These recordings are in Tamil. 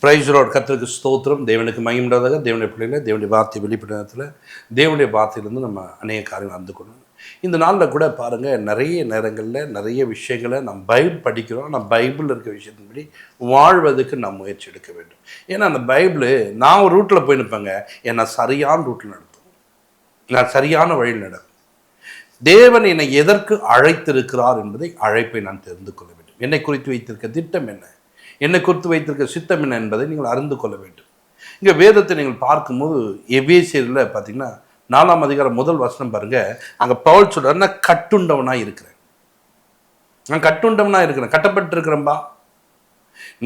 Price Lord. கர்த்தருக்கு ஸ்தோத்திரம். தேவனுக்கு மகிமையுண்டாவதாக. தேவனுடைய பிள்ளைகளை தேவனுடைய வார்த்தை வெளிப்பட்ட நேரத்தில் தேவனுடைய வார்த்தையிலேருந்து நம்ம அநேக காரியங்கள் அறிந்துக்கணும். இந்த நாளில் கூட பாருங்கள், நிறைய நேரங்களில் நிறைய விஷயங்களை நம்ம பைபிள் படிக்கிறோம். நம்ம பைபிளில் இருக்க விஷயத்தின்படி வாழ்வதற்கு நாம் முயற்சி எடுக்க வேண்டும். ஏன்னா அந்த பைபிள் நான் ஒரு ரூட்டில் போய் நிற்பேங்க, என்னை சரியான ரூட்டில் நடத்தும், நான் சரியான வழியில் நடக்கும். தேவன் என்னை எதற்கு அழைத்திருக்கிறார் என்பதை அழைப்பை நான் தெரிந்து கொள்ள வேண்டும். என்னை குறித்து வைத்திருக்க திட்டம் என்ன, என்னை குறித்து வைத்திருக்க சித்தம் என்ன என்பதை நீங்கள் அறிந்து கொள்ள வேண்டும். இங்கே வேதத்தை நீங்கள் பார்க்கும்போது எபேசியரில் பார்த்தீங்கன்னா 4ஆம் அதிகாரம் 1 வசனம் பாருங்கள். அங்கே பவுல் சொல்கிறார், நான் கட்டுண்டவனாக இருக்கிறேன், நான் கட்டுண்டவனாக இருக்கிறேன், கட்டப்பட்டு இருக்கிறேன்பா.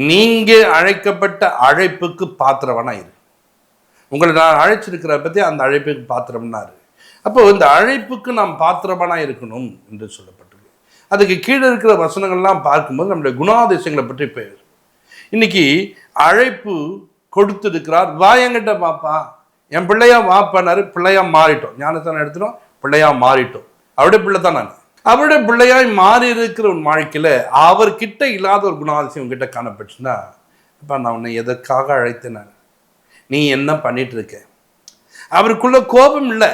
நீங்கள் அழைக்கப்பட்ட அழைப்புக்கு பாத்திரவனாக இரு. உங்களை நான் அழைச்சிருக்கிற பற்றி அந்த அழைப்புக்கு பாத்திரம்னாரு. அப்போ இந்த அழைப்புக்கு நாம் பாத்திரவனாக இருக்கணும் என்று சொல்லப்பட்டிருக்கு. அதுக்கு கீழே இருக்கிற வசனங்கள்லாம் பார்க்கும்போது நம்முடைய குணாதிசயங்களை பற்றி பேர். இன்னைக்கு அழைப்பு கொடுத்துருக்கிறார், வா என்கிட்ட பாப்பா, என் பிள்ளையா வாப்பானாரு. பிள்ளையா மாறிட்டோம், ஞானத்தான எடுத்துட்டோம், பிள்ளையா மாறிட்டோம். அவருடைய பிள்ளை தான் நான். அவருடைய பிள்ளையாய் மாறி இருக்கிற ஒரு வாழ்க்கையில் அவர்கிட்ட இல்லாத ஒரு குணாதிசயம் உங்ககிட்ட காணப்பட்டுச்சுன்னா, அப்போ நான் உன்னை எதற்காக அழைத்தேன், நீ என்ன பண்ணிட்டு இருக்க. அவருக்குள்ள கோபம் இல்லை,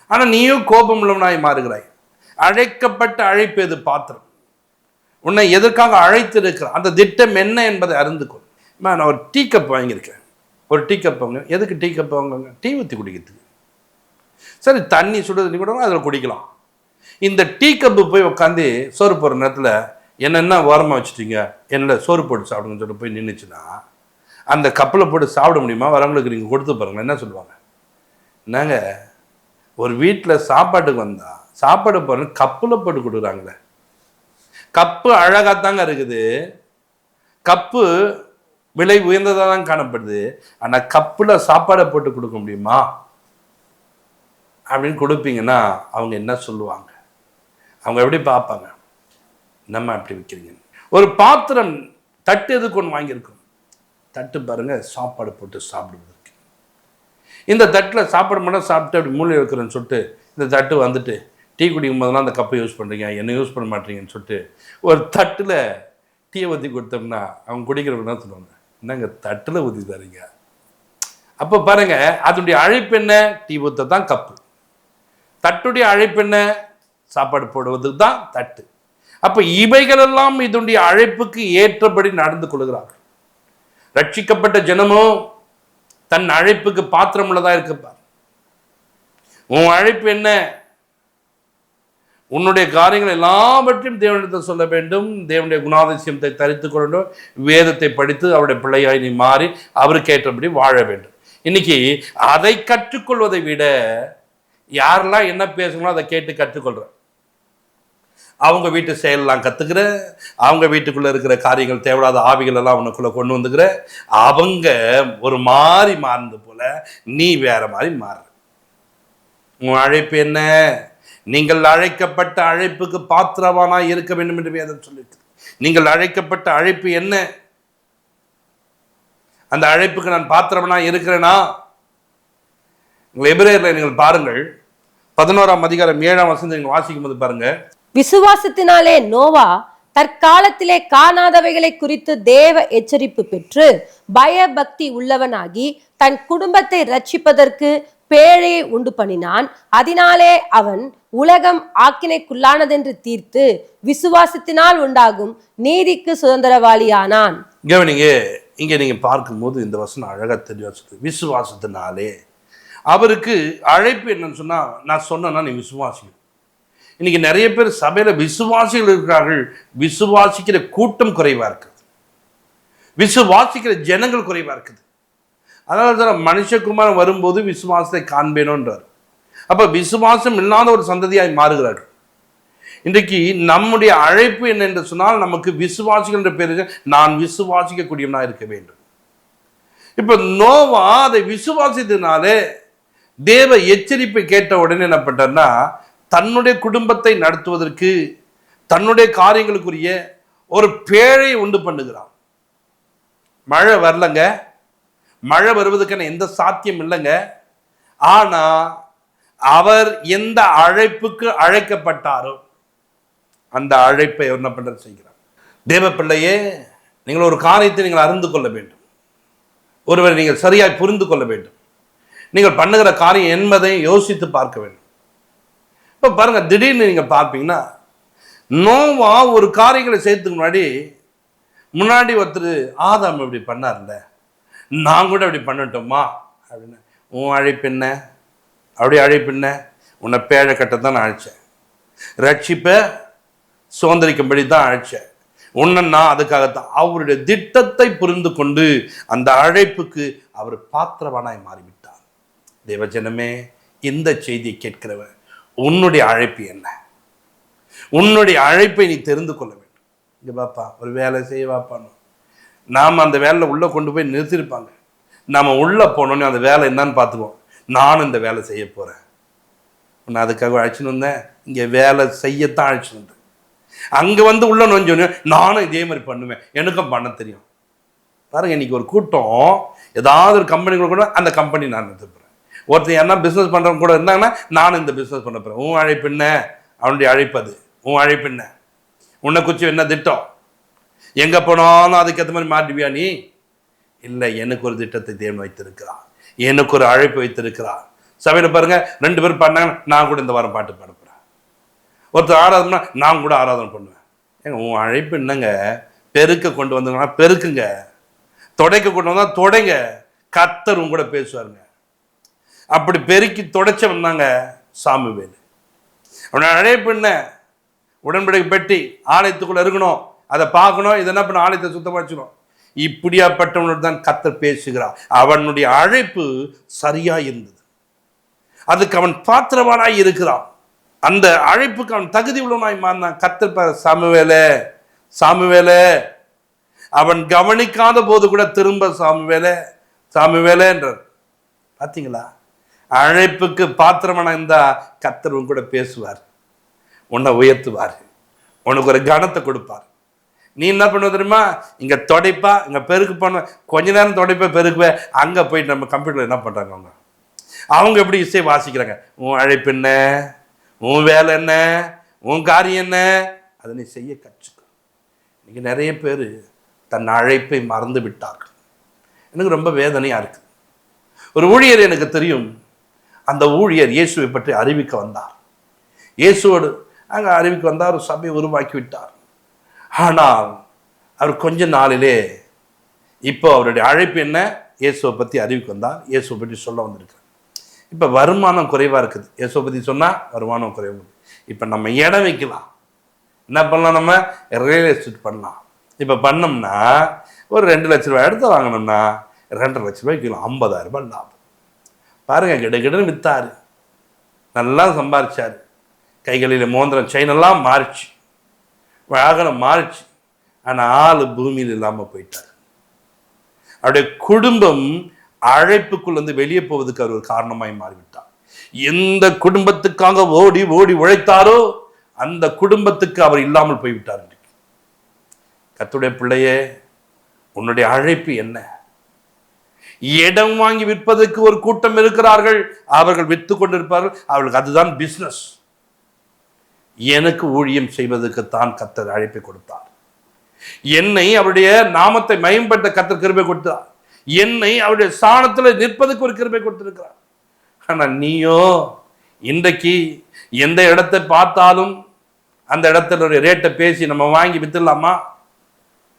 ஆனால் நீயும் கோபம் உள்ளவனாய் மாறுகிறாய். அழைக்கப்பட்ட அழைப்பு எது பாத்திரம், உன்னை எதற்காக அழைத்திருக்கிற அந்த திட்டம் என்ன என்பதை அறிந்து கொள். நான் ஒரு டீ கப் வாங்கியிருக்கேன். ஒரு டீ கப் வாங்க, எதுக்கு டீ கப் வாங்குவாங்க? டீ ஊற்றி குடிக்கிறதுக்கு. சரி, தண்ணி சுடு தண்ணி கூட அதில் குடிக்கலாம். இந்த டீ கப்பு போய் உட்காந்து சோறு போடுற நேரத்தில் என்னென்ன ஓரமாக வச்சுட்டீங்க, என்ன சோறு போட்டு சாப்பிடுங்கன்னு சொல்லிட்டு போய் நின்றுச்சுன்னா, அந்த கப்பில் போட்டு சாப்பிட முடியுமா? வரவங்களுக்கு நீங்கள் கொடுத்து பாருங்கள், என்ன சொல்லுவாங்க? என்னங்க, ஒரு வீட்டில் சாப்பாட்டுக்கு வந்தால் சாப்பாடு போடுறது கப்பில் போட்டு கொடுக்குறாங்களே. கப்பு அழகாத்தாங்க இருக்குது, கப்பு விலை உயர்ந்ததாக தான் காணப்படுது, ஆனால் கப்பில் சாப்பாடை போட்டு கொடுக்க முடியுமா அப்படின்னு கொடுப்பீங்கன்னா அவங்க என்ன சொல்லுவாங்க? அவங்க எப்படி பார்ப்பாங்க? நம்ம அப்படி விற்கிறீங்க. ஒரு பாத்திரம் தட்டு எதுக்கு ஒன்று வாங்கியிருக்கோம், தட்டு பாருங்க, சாப்பாடு போட்டு சாப்பிடுவதற்கு. இந்த தட்டில் சாப்பாடு மட்டும் சாப்பிட்டு அப்படி மூளை வைக்கிறேன்னு சொல்லிட்டு இந்த தட்டு வந்துட்டு டீ குடிக்கும் போதெல்லாம் அந்த கப்பை யூஸ் பண்ணுறீங்க, என்ன யூஸ் பண்ண மாட்டீங்கன்னு சொல்லிட்டு ஒரு தட்டில் டீயை ஊற்றி கொடுத்தோம்னா அவங்க குடிக்கிறவங்க தான் சொல்லுவாங்க, என்னங்க தட்டில் ஊற்றி தரீங்க. அப்போ பாருங்க, அதனுடைய அழைப்பு என்ன? டீ ஊற்ற தான் கப்பு. தட்டுடைய அழைப்பு என்ன? சாப்பாடு போடுவதுக்கு தான் தட்டு. அப்போ இவைகளெல்லாம் இதனுடைய அழைப்புக்கு ஏற்றபடி நடந்து கொள்கிறார்கள். ரட்சிக்கப்பட்ட ஜனமும் தன் அழைப்புக்கு பாத்திரம் உள்ளதா இருக்கப்பார். உன் அழைப்பு என்ன? உன்னுடைய காரியங்கள் எல்லாவற்றையும் தேவனிடத்தை சொல்ல வேண்டும். தேவனுடைய குணாதிசயத்தை தரித்து கொள்ளணும். வேதத்தை படித்து அவருடைய பிள்ளையாய் நீ மாறி அவருக்கு ஏற்றபடி வாழ வேண்டும். இன்னைக்கு அதை கற்றுக்கொள்வதை விட யாரெல்லாம் என்ன பேசணும் அதை கேட்டு கற்றுக்கொள்ற, அவங்க வீட்டு செயலெல்லாம் கற்றுக்கிற, அவங்க வீட்டுக்குள்ளே இருக்கிற காரியங்கள் தேவையில்லாத ஆவிகள் எல்லாம் அவனுக்குள்ளே கொண்டு வந்துக்கிற, அவங்க ஒரு மாதிரி மாறினது போல நீ வேற மாதிரி மாறு. உன் அழைப்பு என்ன? நீங்கள் அழைக்கப்பட்ட அழைப்புக்கு பாத்திரவானாய் இருக்க வேண்டும் என்று வேதம் சொல்லிட்டு, நீங்கள் அழைக்கப்பட்ட அழைப்பு என்ன? அந்த அழைப்புக்கு நான் பாத்திரவனாய் இருக்கிறேனா? எபிரேயர்ல நீங்கள் பாருங்கள், 11ஆம் அதிகாரம் 7ஆம் வசனத்தை நீங்கள் வாசிக்கும் போது பாருங்க, விசுவாசத்தினாலே நோவா தற்காலத்திலே காணாதவைகளை குறித்து தேவ எச்சரிப்பு பெற்று பயபக்தி உள்ளவனாகி தன் குடும்பத்தை ரட்சிப்பதற்கு பேழையை உண்டு பண்ணினான். அதனாலே அவன் உலகம் ஆக்கினைக்குள்ளானதென்று தீர்த்து விசுவாசத்தினால் உண்டாகும் நீதிக்கு சுதந்திரவாளியானான். கவனிங்க, இங்க நீங்க பார்க்கும்போது இந்த வசனம் அழகா தெளிவா சொல்லுது. விசுவாசத்தினாலே அவருக்கு அழைப்பு என்னன்னு சொன்னா, நான் சொன்னா நீ விசுவாசிக்கணும். இன்னைக்கு நிறைய பேர் சபையில விசுவாசிகள் இருக்கிறார்கள், விசுவாசிக்கிற கூட்டம் குறைவா இருக்குது, விசுவாசிக்கிற ஜனங்கள் குறைவா இருக்குது. அதனால தான் மனுஷகுமாரன் வரும்போது விசுவாசத்தை காண்பேனோன்றார். அப்ப விசுவாசம் இல்லாத ஒரு சந்ததியாய் மாறுகிறார்கள். இன்றைக்கு நம்முடைய அழைப்பு என்ன என்று சொன்னால், நமக்கு விசுவாசிகள் என்ற பேரு நான் விசுவாசிக்கக்கூடியவனா இருக்க வேண்டும். இப்ப நோவா அதை விசுவாசித்தனாலே தேவ எச்சரிப்பை கேட்ட உடனே என்ன பண்றாருன்னா, தன்னுடைய குடும்பத்தை நடத்துவதற்கு தன்னுடைய காரியங்களுக்குரிய ஒரு பேழை உண்டு பண்ணுகிறான். மழை வரலங்க, மழை வருவதற்கான எந்த சாத்தியம் இல்லைங்க. ஆனா அவர் எந்த அழைப்புக்கு அழைக்கப்பட்டாரோ அந்த அழைப்பை என்ன பண்ற செய்கிறார். தேவ பிள்ளையே, நீங்கள் ஒரு காரியத்தை நீங்கள் அறிந்து கொள்ள வேண்டும். ஒருவரை நீங்கள் சரியாய் புரிந்து கொள்ள வேண்டும். நீங்கள் பண்ணுகிற காரியம் என்பதை யோசித்து பார்க்க வேண்டும். இப்போ பாருங்க, திடீர்னு நீங்கள் பார்ப்பீங்கன்னா நோவா ஒரு காரியங்களை செய்யறதுக்கு முன்னாடி ஒருத்தர் ஆதாம் இப்படி பண்ணார்ல, நான் கூட அப்படி பண்ணட்டோமா அப்படின்னு. உன் அழைப்பு என்ன? அப்படி அழைப்பு என்ன? உன்னை பேழை கட்டத்தான் நான் அழைச்சேன், ரட்சிப்பை சுதந்திரிக்கும்படி தான் அழைச்சேன், உன்னை நான் அதுக்காகத்தான். அவருடைய திட்டத்தை புரிந்து கொண்டு அந்த அழைப்புக்கு அவர் பாத்திரவானாய் மாறிவிட்டார். தேவஜனமே, இந்த செய்தியை கேட்கிறவன், உன்னுடைய அழைப்பு என்ன? உன்னுடைய அழைப்பை நீ தெரிந்து கொள்ள வேண்டும். இங்கே பாப்பா, ஒரு வேலை செய்ய வாப்பான்னு நாம் அந்த வேலையில் உள்ளே கொண்டு போய் நிறுத்திருப்பாங்க. நம்ம உள்ளே போனோன்னே அந்த வேலை என்னன்னு பார்த்துக்குவோம். நானும் இந்த வேலை செய்ய போகிறேன், நான் அதுக்காக அழைச்சின்னு வந்தேன், இங்கே வேலை செய்யத்தான் அழைச்சின்னு வந்தேன். அங்கே உள்ள நொஞ்சோன்னு நானும் இதே மாதிரி பண்ணுவேன், எனக்கும் பண்ண தெரியும். பாருங்க, இன்னைக்கு ஒரு கூட்டம் ஏதாவது ஒரு கம்பெனிகள் கூட அந்த கம்பெனி நான் எடுத்துக்கிறேன். ஒருத்தர் என்ன பிஸ்னஸ் பண்ணுறவங்க கூட இருந்தாங்கன்னா நானும் இந்த பிஸ்னஸ் பண்ண போகிறேன். உன் அழைப்பு என்ன? அவனுடைய அழைப்பு அது. உன் அழைப்பு என்ன? உன்னை குறித்து என்ன திட்டம்? எங்கே போனாலும் அதுக்கேற்ற மாதிரி மாட்டுவியா நீ? இல்லை, எனக்கு ஒரு திட்டத்தை தேவன் வைத்திருக்கிறார், எனக்கு ஒரு அழைப்பு வைத்திருக்கிறார். சபையில் பாருங்க, 2 பேர் பாடினாங்க, நான் கூட இந்த வாரம் பாட்டு பாட போகிறேன். ஒருத்தர் ஆராதனை, நான் கூட ஆராதனை பண்ணுவேன். ஏங்க, உன் அழைப்பு என்னங்க? பெருக்க கொண்டு வந்தாங்கன்னா பெருக்குங்க, தொடைக்க கொண்டு வந்தால் தொடைங்க, கர்த்தர் உங்க கூட பேசுவாருங்க. அப்படி பெருக்கி தொடைச்ச வந்தாங்க சாமுவேல். அவனோட அழைப்பு என்ன? உடன்படிக்கை பெட்டி ஆலயத்துக்குள்ள இருக்கணும், அதை பார்க்கணும், இதை என்ன பண்ண, ஆலயத்தை சுத்தமாக வச்சுக்கணும். இப்படியாப்பட்டவனோடு தான் கர்த்தர் பேசுகிறார். அவனுடைய அழைப்பு சரியா இருந்தது, அதுக்கு அவன் பாத்திரவானாய் இருக்கிறான், அந்த அழைப்புக்கு அவன் தகுதி உள்ளவனாய் மாறினான். கர்த்தர் சாமுவேலே சாமுவேலே, அவன் கவனிக்காத போது கூட திரும்ப சாமுவேலே சாமுவேலே என்றார். பார்த்தீங்களா? அழைப்புக்கு பாத்திரமான இருந்தா கர்த்தர் உன் கூட பேசுவார், உன்னை உயர்த்துவார், உனக்கு ஒரு கனத்தை கொடுப்பார். நீ என்ன பண்ணுவ தெரியுமா? இங்க தொடைப்பா, இங்க பெருக்கு பண்ண, கொஞ்ச நேரம் தொடைப்ப பெருக்குவே. அங்க போயிட்டு நம்ம கம்ப்யூட்டர்ல என்ன பண்றாங்க, அவங்க எப்படி இசை வாசிக்கிறாங்க. உன் அழைப்பு என்ன? உன் வேலை என்ன? உன் காரியம் என்ன? அதை நீ செய்ய கற்றுக்க. இன்னைக்கு நிறைய பேர் தன் அழைப்பை மறந்து விட்டார்கள். எனக்கு ரொம்ப வேதனையா இருக்கு. ஒரு ஊழியர் எனக்கு தெரியும், அந்த ஊழியர் இயேசுவை பற்றி அறிவிக்க வந்தார். இயேசுவோடு அங்கே அறிவிக்க வந்தார், ஒரு சபையை உருவாக்கி விட்டார். ஆனால் அவர் கொஞ்ச நாளிலே இப்போ அவருடைய அழைப்பு என்ன? இயேசுவை பற்றி அறிவிக்க வந்தார், இயேசுவை பற்றி சொல்ல வந்திருக்கிறார். இப்போ வருமானம் குறைவாக இருக்குது, இயேசுவை பற்றி சொன்னால் வருமானம் குறைவு. இப்போ நம்ம இடம் வைக்கலாம், என்ன பண்ணலாம்? நம்ம ரியல் எஸ்டேட் பண்ணலாம். இப்போ பண்ணோம்னா ஒரு 2 லட்ச ரூபாய் எடுத்து வாங்கினோம்னா 2.5 லட்ச ரூபாய்க்கு 50,000 ரூபாய் லாபம். பாருங்க, கிடக்கிடன்னு வித்தாரு, நல்லா சம்பாரிச்சாரு. கைகளில் மோந்திரம் செயினெல்லாம் மாறிச்சு, வாகனம் மாறிச்சு. ஆனால் ஆள் பூமியில் இல்லாமல் போயிட்டார். அவருடைய குடும்பம் அழைப்புக்குள்ள வெளியே போவதுக்கு அவர் ஒரு காரணமாய் மாறிவிட்டார். எந்த குடும்பத்துக்காக ஓடி ஓடி உழைத்தாரோ அந்த குடும்பத்துக்கு அவர் இல்லாமல் போய்விட்டார். கர்த்தருடைய பிள்ளையே, உன்னுடைய அழைப்பு என்ன? இடம் வாங்கி விற்பதற்கு ஒரு கூட்டம் இருக்கிறார்கள், அவர்கள் விற்று கொண்டிருப்பார்கள், அவர்களுக்கு அதுதான் பிசினஸ். எனக்கு ஊழியம் செய்வதற்குத்தான் கர்த்தர் அழைப்பை கொடுத்தார். என்னை அவருடைய நாமத்தை மகிமைப்படுத்த கர்த்தர் கிருபை கொடுத்தார். என்னை அவருடைய ஸ்தானத்தில் நிற்பதற்கு ஒரு கிருபை கொடுத்திருக்கிறார். ஆனால் நீயோ இன்றைக்கு எந்த இடத்தை பார்த்தாலும் அந்த இடத்துல ரேட்டை பேசி நம்ம வாங்கி வித்துடலாமா?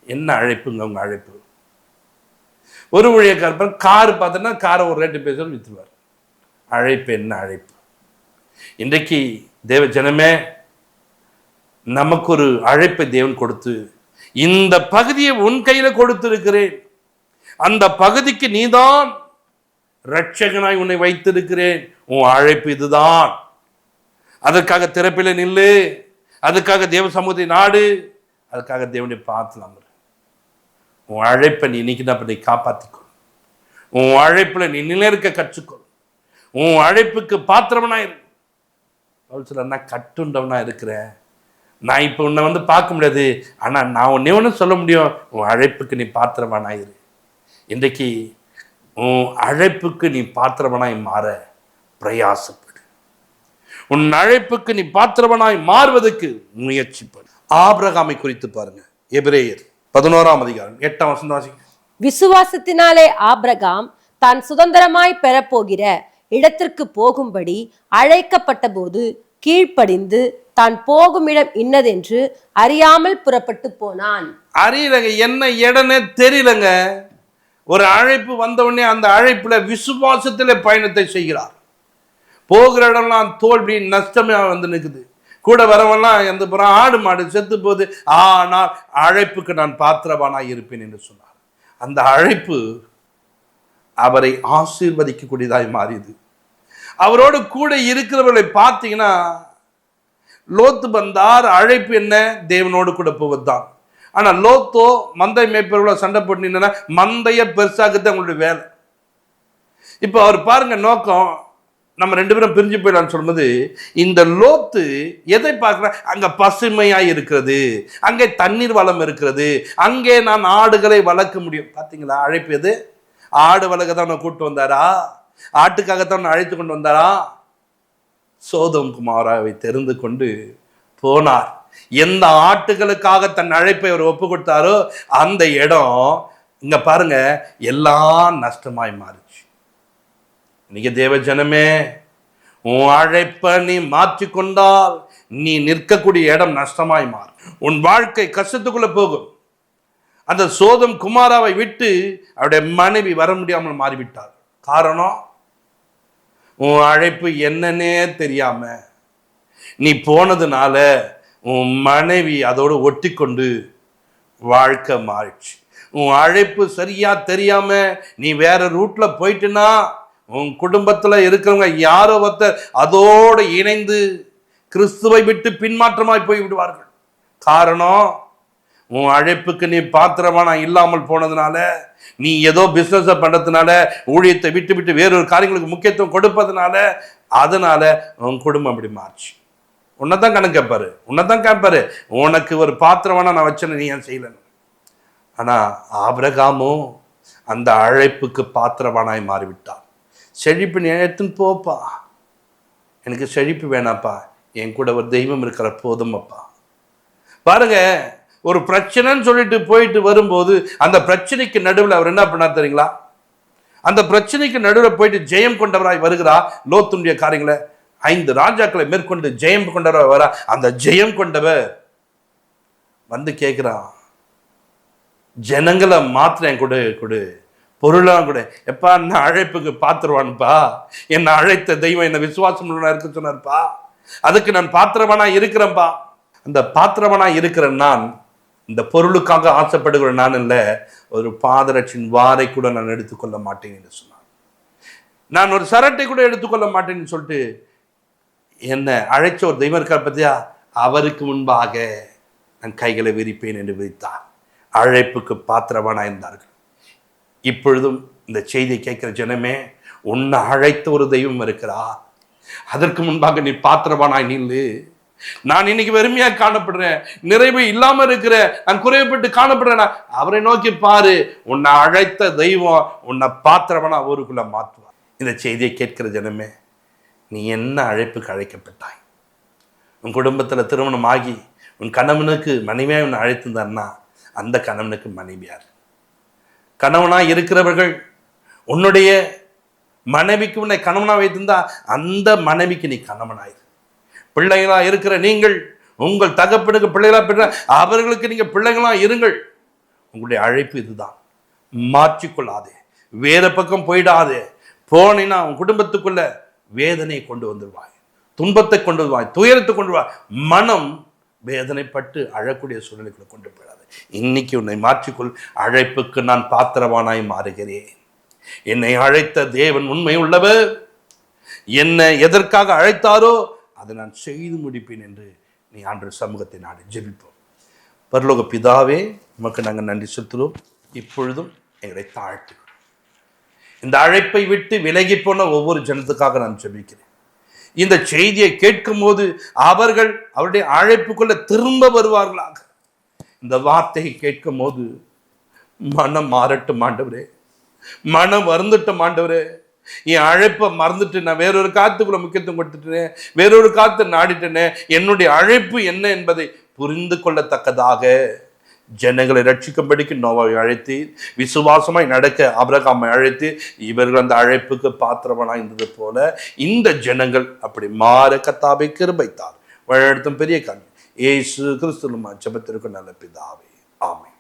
என்ன அழைப்புங்க உங்க அழைப்பு? ஒரு ஊழியக்காரர் கார் பார்த்தோன்னா காரை ஒரு ரேட்டு பேசுறது வித்துருவார். அழைப்பு என்ன அழைப்பு? இன்றைக்கு தேவ ஜனமே, நமக்கு ஒரு அழைப்பை தேவன் கொடுத்து, இந்த பகுதியை உன் கையில கொடுத்திருக்கிறேன், அந்த பகுதிக்கு நீதான் இரட்சகனாய் உன்னை வைத்திருக்கிறேன், உன் அழைப்பு இதுதான். அதற்காக திறப்பில நில்லு, அதுக்காக தேவ சமூகத்தை நாடு, அதுக்காக தேவனை பார்த்து. உன் அழைப்பை நீ இன்னைக்கு நீ காப்பாற்றிக்கொள். உன் அழைப்புல நீ நிலையிருக்க கற்றுக்கொள். உன் அழைப்புக்கு பாத்திரவனா இரு. நான் கட்டுண்டவனா இருக்கிறேன், நான் இப்போ உன்னை பார்க்க முடியாது, ஆனால் நான் ஒன்று சொல்ல முடியும், உன் அழைப்புக்கு நீ பாத்திரவனாயிரு. இன்றைக்கு உன் அழைப்புக்கு நீ பாத்திரவனாய் மாற பிரயாசப்படு. உன் அழைப்புக்கு நீ பாத்திரவனாய் மாறுவதற்கு முயற்சி பண்ணு. ஆபிரகாமை குறித்து பாருங்க, எபிரேயர் 11ஆம் அதிகாரம் 8ஆம் வசனம் வாசிங்க. விசுவாசத்தினாலே ஆபிரகாம் தான் சுதந்திரமாய் பெறப்போகிற இடத்திற்கு போகும்படி அழைக்கப்பட்ட போது கீழ்ப்படிந்து தான் போகும் இடம் இன்னதென்று அறியாமல் புறப்பட்டு போனான். அறியலங்க, என்ன இடனே தெரியலங்க. ஒரு அழைப்பு வந்தவுடனே அந்த அழைப்புல விசுவாசத்திலே பயணத்தை செய்கிறார். போகிற இடம்லாம் தோல்வி நஷ்டமே வந்து நிற்குது. கூட வரவெல்லாம் எந்த புறம் ஆடு மாடு செத்து போகுது. ஆனால் அழைப்புக்கு நான் பாத்திரவானாய் இருப்பேன் என்று சொன்னார். அந்த அழைப்பு அவரை ஆசீர்வதிக்கக்கூடியதாய் மாறியது. அவரோடு கூட இருக்கிறவர்களை பார்த்தீங்கன்னா, லோத்து வந்தார். அழைப்பு என்ன? தேவனோடு கூட போவதுதான். ஆனா லோத்தோ மந்தை மேய்ப்பவர்கள சண்டை போட்டு நின்னா மந்தைய பெருசாக்குது அவங்களுடைய வேலை. இப்போ அவர் பாருங்க நோக்கம், நம்ம ரெண்டு பேரும் பிரிஞ்சு போயிடலான்னு சொல்லும்போது, இந்த லோத்து எதை பார்க்குற? அங்க பசுமையாய் இருக்கிறது, அங்கே தண்ணீர் வளம் இருக்கிறது, அங்கே நான் ஆடுகளை வளர்க்க முடியும். பார்த்தீங்களா அழைப்பு எது? ஆடு வளர்க்கத்தான் கூப்பிட்டு வந்தாரா? ஆட்டுக்காகத்தான் அழைத்து கொண்டு வந்தாரா? சோதோம் குமாராவை தெரிந்து கொண்டு போனார். எந்த ஆட்டுகளுக்காக தன் அழைப்பை அவர் ஒப்பு கொடுத்தாரோ அந்த இடம் இங்க பாருங்க எல்லாம் நஷ்டமாய் மாறிச்சு. இன்னைக்கு தேவ ஜனமே, உன் அழைப்பை நீ மாற்றிக்கொண்டால் நீ நிற்கக்கூடிய இடம் நஷ்டமாய் மாறும். உன் வாழ்க்கை கஷ்டத்துக்குள்ள போகும். அந்த சோதம் குமாராவை விட்டு அவருடைய மனைவி வர முடியாமல் மாறிவிட்டார். காரணம், உன் அழைப்பு என்னன்னே தெரியாம நீ போனதுனால உன் மனைவி அதோடு ஒட்டி கொண்டு வாழ்க்கை மாறிடுச்சு. உன் அழைப்பு சரியா தெரியாம நீ வேற ரூட்ல போயிட்டுனா உன் குடும்பத்துல இருக்கிறவங்க யாரோ ஒருத்தர் அதோடு இணைந்து கிறிஸ்துவை விட்டு பின்மாற்றமாய் போய் விடுவார்கள். காரணம், உன் அழைப்புக்கு நீ பாத்திரமானா இல்லாமல் போனதுனால, நீ ஏதோ பிசினஸ் பண்றதுனால, ஊழியத்தை விட்டு விட்டு வேறொரு காரியங்களுக்கு முக்கியத்துவம் கொடுப்பதுனால, அதனால உன் குடும்பம் அப்படி மாறிச்சு. உன்னைத்தான் கணக்கு கேட்பாரு, உன்னைத்தான் கேட்பாரு, உனக்கு ஒரு பாத்திரமானா நான் வச்சேன்னு நீ ஏன் செய்யலன்னு. ஆனா ஆபிரகாமும் அந்த அழைப்புக்கு பாத்திரவானாய் மாறிவிட்டான். செழிப்பு நீ எடுத்துன்னு போப்பா, எனக்கு செழிப்பு வேணாப்பா, என் கூட ஒரு தெய்வம் இருக்கிற போதும் அப்பா. பாருங்க, ஒரு பிரச்சனைன்னு சொல்லிட்டு போயிட்டு வரும்போது அந்த பிரச்சனைக்கு நடுவில் அவர் என்ன பண்ணார் தெரியுங்களா? அந்த பிரச்சனைக்கு நடுவில் போயிட்டு ஜெயம் கொண்டவராய் வருகிறா. லோத்துடைய காரியங்களை 5 ராஜாக்களை மேற்கொண்டு ஜெயம் கொண்டவராய் வரா. அந்த ஜெயம் கொண்டவர் வந்து கேட்கிறான், ஜனங்களை மாத்திரம் கொடு, பொருளாம் கூட. எப்பா, நான் அழைப்புக்கு பாத்திரவான்ப்பா, என்னை அழைத்த தெய்வம் என்ன விசுவாசம் இருக்க சொன்னார்ப்பா, அதுக்கு நான் பாத்திரவானா இருக்கிறேன்ப்பா. அந்த பாத்திரவானா இருக்கிற நான் இந்த பொருளுக்காக ஆசைப்படுகிற நான் இல்லை, ஒரு பாதரட்சின் வாரை கூட நான் எடுத்துக்கொள்ள மாட்டேன் என்று சொன்னான். நான் ஒரு சரட்டை கூட எடுத்துக்கொள்ள மாட்டேன்னு சொல்லிட்டு என்னை அழைச்ச ஒரு தெய்வம் இருக்கார் பத்தியா, அவருக்கு முன்பாக நான் கைகளை விரிப்பேன் என்று விரித்தார். அழைப்புக்கு பாத்திரவானா இருந்தார்கள். இப்பொழுதும் இந்த செய்தியை கேட்கிற ஜனமே, உன்னை அழைத்த ஒரு தெய்வம் இருக்கிறா, அதற்கு முன்பாக நீ பாத்திரவானாய் நில்லு. நான் இன்னைக்கு வெறுமையா காணப்படுறேன், நிறைவு இல்லாம இருக்கிறேன், நான் குறைவுபட்டு காணப்படுறேன், அவரை நோக்கி பாரு. உன்னை அழைத்த தெய்வம் உன்னை பாத்திரவானா ஊருக்குள்ள மாற்றுவார். இந்த செய்தியை கேட்கிற ஜனமே, நீ என்ன அழைப்புக்கு அழைக்கப்பட்டாய்? உன் குடும்பத்துல திருமணம் ஆகி உன் கணவனுக்கு மனைவியா உன்னை அழைத்திருந்தான்னா அந்த கணவனுக்கு மனைவியார். கணவனா இருக்கிறவர்கள் உன்னுடைய மனைவிக்கு உன்னை கணவனா வைத்திருந்தா அந்த மனைவிக்கு நீ கணவனாயிரு. பிள்ளைகளா இருக்கிற நீங்கள் உங்கள் தகப்பனுக்கு பிள்ளைகளா பெற்ற அவர்களுக்கு நீங்க பிள்ளைகளா இருங்கள். உங்களுடைய அழைப்பு இதுதான். மாற்றிக்கொள்ளாதே, வேற பக்கம் போயிடாதே. போனீன்னா உன் குடும்பத்துக்குள்ள வேதனையை கொண்டு வந்துடுவாய், துன்பத்தை கொண்டு வருவாய், துயரத்தை கொண்டு வருவாய். மனம் வேதனைப்பட்டு அழக்கூடிய சூழ்நிலைகளை கொண்டு போயிடாது. இன்னைக்கு உன்னை மாற்றிக்கொள். அழைப்புக்கு நான் பாத்திரவானாய் மாறுகிறேன். என்னை அழைத்த தேவன் உண்மை உள்ளவர். என்னை எதற்காக அழைத்தாரோ அதை நான் செய்து முடிப்பேன் என்று நீ ஆண்டவர் சமூகத்தை நாடி ஜெபிப்போம். பரலோக பிதாவே, உமக்கு நாங்கள் நன்றி செலுத்துகிறோம். இப்பொழுதும் எங்களை தாழ்த்துகிறோம். இந்த அழைப்பை விட்டு விலகி போன ஒவ்வொரு ஜனத்துக்காக நான் ஜெபிக்கிறேன். இந்த செய்தியை கேட்கும் போது அவர்கள் அவருடைய அழைப்புக்குள்ள திரும்ப வருவார்களாக. இந்த வார்த்தையை கேட்கும் போது மனம் மாறட்டும் ஆண்டவரே, மனம் வருந்துட்டும் ஆண்டவரே. என் அழைப்பை மறந்துட்டு நான் வேறொரு காத்துக்குள்ள முக்கியத்துவம் கொடுத்துட்டேன், வேறொரு காத்து நாடிட்டேனே. என்னுடைய அழைப்பு என்ன என்பதை புரிந்து கொள்ளத்தக்கதாக ஜனங்களை ரட்சிக்கும்படிக்கு நோவாவை அழைத்து, விசுவாசமாய் நடக்க ஆபிரகாமை அழைத்து, இவர்கள் அந்த அழைப்புக்கு பாத்திரவனாய் இருந்தது போல இந்த ஜனங்கள் அப்படி மாற கர்த்தாவே கிருபைத்தார். வழிநடத்தும் பெரிய கண் இயேசு கிறிஸ்து ஜெபத்திற்கு நல்ல பிதாவே, ஆமென்.